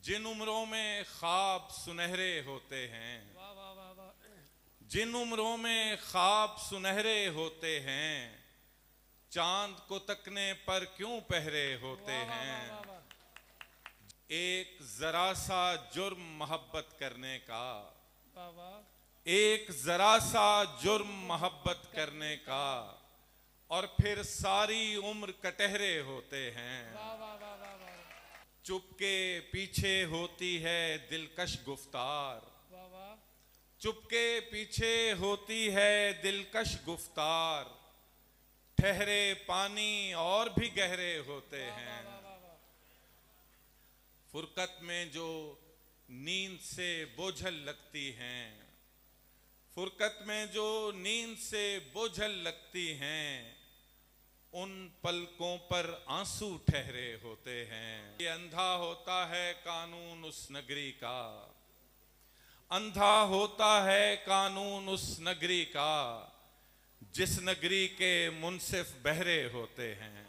जिन उम्रों में ख्वाब सुनहरे होते हैं, वाह वाह वाह वाह, जिन उम्रों में ख्वाब सुनहरे होते हैं, चांद को तकने पर क्यों पहरे होते वाह, वाह, हैं। वाह, वाह, वाह, एक जरा सा जुर्म मोहब्बत करने का, वाह, वाह, एक जरा सा जुर्म मोहब्बत करने का, और फिर सारी उम्र कटहरे होते हैं। वाह, वाह, वाह, वाह, वाह, चुपके पीछे होती है दिलकश गुफ्तार, वाह, वाह, चुपके पीछे होती है दिलकश गुफ्तार, ठहरे पानी और भी गहरे होते हैं। वाह, वाह, वाह, फुरकत में जो नींद से बोझल लगती हैं, फुरकत में जो नींद से बोझल लगती हैं, उन पलकों पर आंसू ठहरे होते हैं। ये अंधा होता है कानून उस नगरी का, अंधा होता है कानून उस नगरी का, जिस नगरी के मुंसिफ बहरे होते हैं।